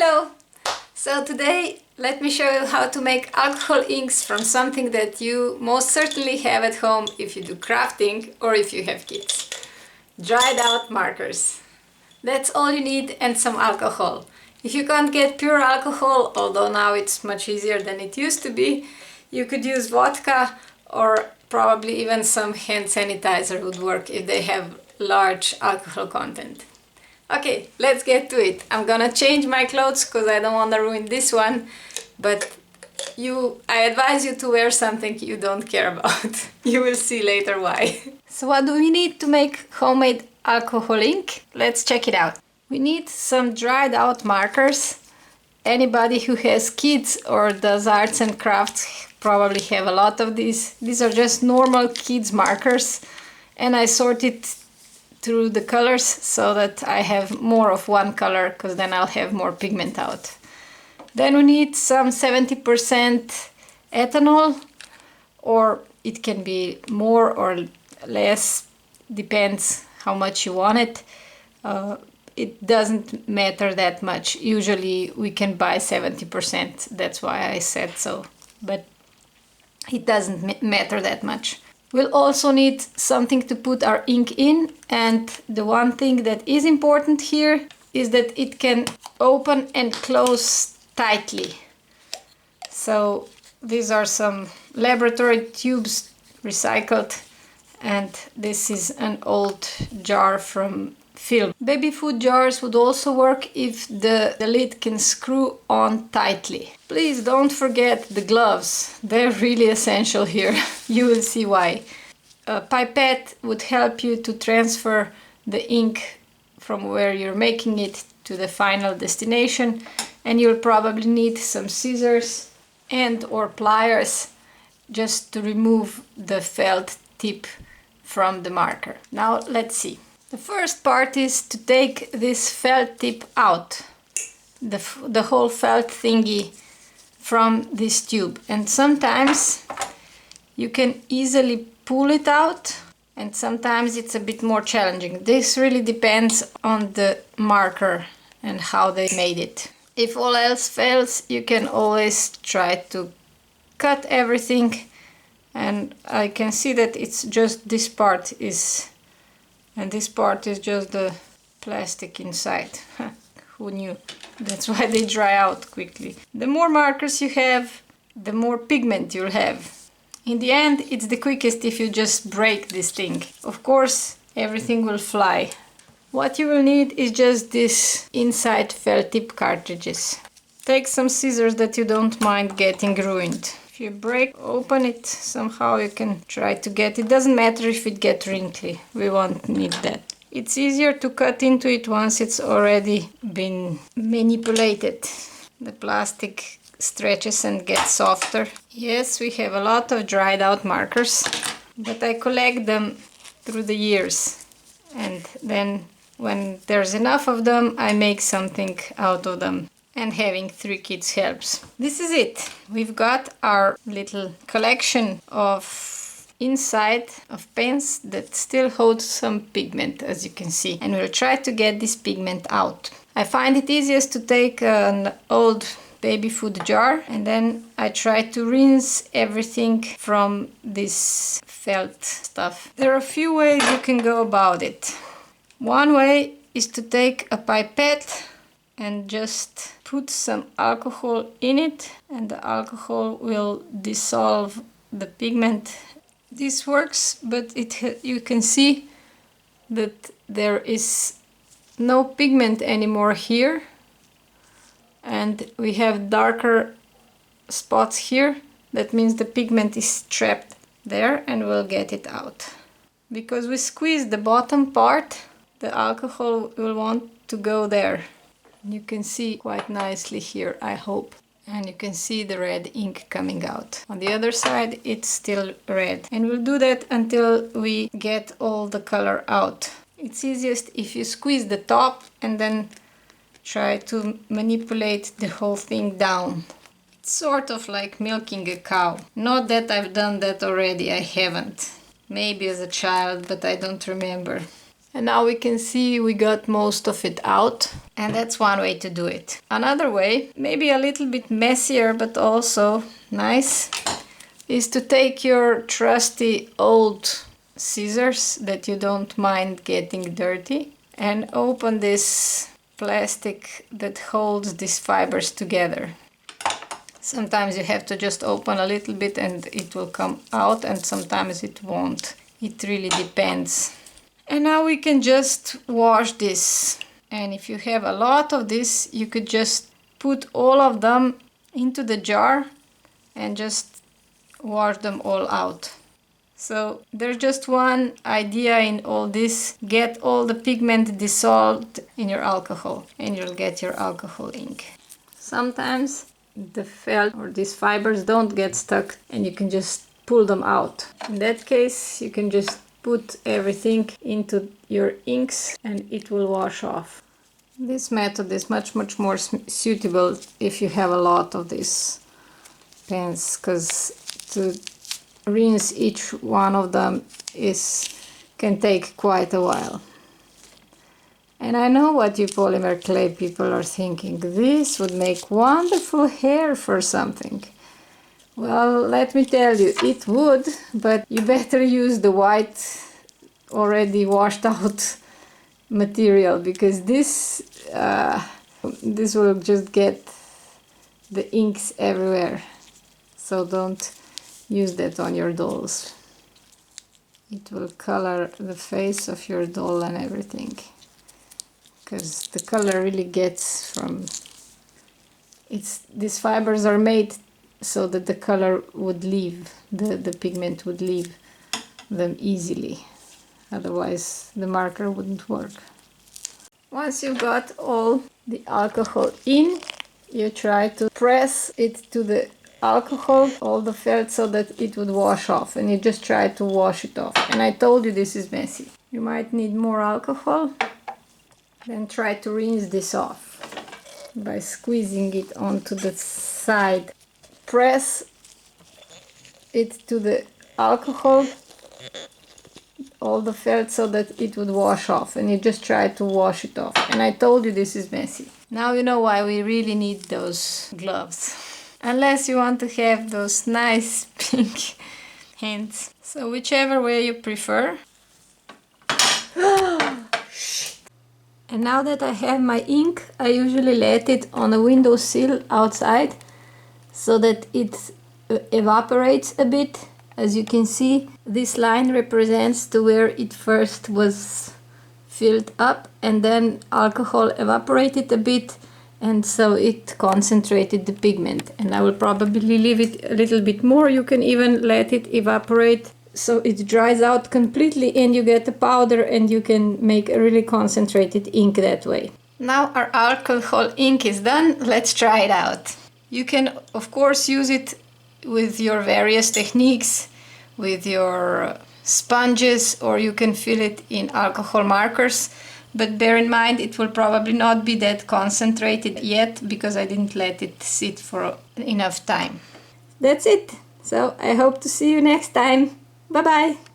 Hello! So today let me show you how to make alcohol inks from something that you most certainly have at home if you do crafting or if you have kids. Dried out markers. That's all you need, and some alcohol. If you can't get pure alcohol, although now it's much easier than it used to be, you could use vodka, or probably even some hand sanitizer would work if they have large alcohol content. Okay, let's get to it. I'm gonna change my clothes because I don't want to ruin this one, but I advise you to wear something you don't care about. You will see later why. So what do we need to make homemade alcohol ink? Let's check it out. We need some dried out markers. Anybody who has kids or does arts and crafts probably have a lot of these. These are just normal kids markers, and I sorted through the colors so that I have more of one color, because then I'll have more pigment out. Then we need some 70% ethanol, or it can be more or less, depends how much you want it. It doesn't matter that much. Usually we can buy 70%, that's why I said so, but it doesn't matter that much. We'll also need something to put our ink in, and the one thing that is important here is that it can open and close tightly. So these are some laboratory tubes, recycled, and this is an old jar from film. Baby food jars would also work if the lid can screw on tightly. Please don't forget the gloves. They're really essential here. You will see why. A pipette would help you to transfer the ink from where you're making it to the final destination, and you'll probably need some scissors and or pliers just to remove the felt tip from the marker. Now let's see. The first part is to take this felt tip out, the whole felt thingy from this tube, and sometimes you can easily pull it out, and sometimes it's a bit more challenging. This really depends on the marker and how they made it. If all else fails, you can always try to cut everything, and I can see that it's just this part is, and this part is just the plastic inside. Who knew? That's why they dry out quickly. The more markers you have, the more pigment you'll have. In the end, it's the quickest if you just break this thing. Of course, everything will fly. What you will need is just this inside felt tip cartridges. Take some scissors that you don't mind getting ruined. If you break open it somehow, you can try to get it. Doesn't matter if it gets wrinkly, we won't need that. It's easier to cut into it once it's already been manipulated. The plastic stretches and gets softer. Yes, we have a lot of dried out markers, but I collect them through the years, and then when there's enough of them, I make something out of them. And having 3 kids helps. This is it. We've got our little collection of inside of pens that still hold some pigment, as you can see, and we'll try to get this pigment out. I find it easiest to take an old baby food jar, and then I try to rinse everything from this felt stuff. There are a few ways you can go about it. One way is to take a pipette and just put some alcohol in it, and the alcohol will dissolve the pigment. This works, but you can see that there is no pigment anymore here, and we have darker spots here. That means the pigment is trapped there, and we'll get it out. Because we squeeze the bottom part, the alcohol will want to go there. You can see quite nicely here, I hope. And you can see the red ink coming out. On the other side, it's still red. And we'll do that until we get all the color out. It's easiest if you squeeze the top and then try to manipulate the whole thing down. It's sort of like milking a cow. Not that I've done that already, I haven't. Maybe as a child, but I don't remember. And now we can see we got most of it out. And that's one way to do it. Another way, maybe a little bit messier but also nice, is to take your trusty old scissors that you don't mind getting dirty and open this plastic that holds these fibers together. Sometimes you have to just open a little bit and it will come out, and sometimes it won't. It really depends. And now we can just wash this. And if you have a lot of this, you could just put all of them into the jar and just wash them all out. So there's just one idea in all this: get all the pigment dissolved in your alcohol and you'll get your alcohol ink. Sometimes the felt or these fibers don't get stuck and you can just pull them out. In that case, you can just put everything into your inks and it will wash off. This method is much more suitable if you have a lot of these pens, because to rinse each one of them can take quite a while. And I know what you polymer clay people are thinking: this would make wonderful hair for something. Well, let me tell you, it would, but you better use the white already washed out material, because this will just get the inks everywhere. So don't use that on your dolls. It will color the face of your doll and everything, because the color really gets from these fibers are made so that the color would leave, the pigment would leave them easily. Otherwise the marker wouldn't work. Once you've got all the alcohol in, you try to press it to the alcohol, all the felt, so that it would wash off, and you just try to wash it off. And I told you this is messy. You might need more alcohol. Then try to rinse this off by squeezing it onto the side. Press it to the alcohol, all the felt, so that it would wash off, and you just try to wash it off. And I told you this is messy. Now you know why we really need those gloves. Unless you want to have those nice pink hands. So whichever way you prefer. And now that I have my ink, I usually let it on a windowsill outside so that it evaporates a bit. As you can see, this line represents to where it first was filled up, and then alcohol evaporated a bit, and so it concentrated the pigment. And I will probably leave it a little bit more. You can even let it evaporate so it dries out completely and you get a powder, and you can make a really concentrated ink that way. Now our alcohol ink is done. Let's try it out. You can of course use it with your various techniques, with your sponges, or you can fill it in alcohol markers. But bear in mind, it will probably not be that concentrated yet because I didn't let it sit for enough time. That's it. So I hope to see you next time. Bye bye.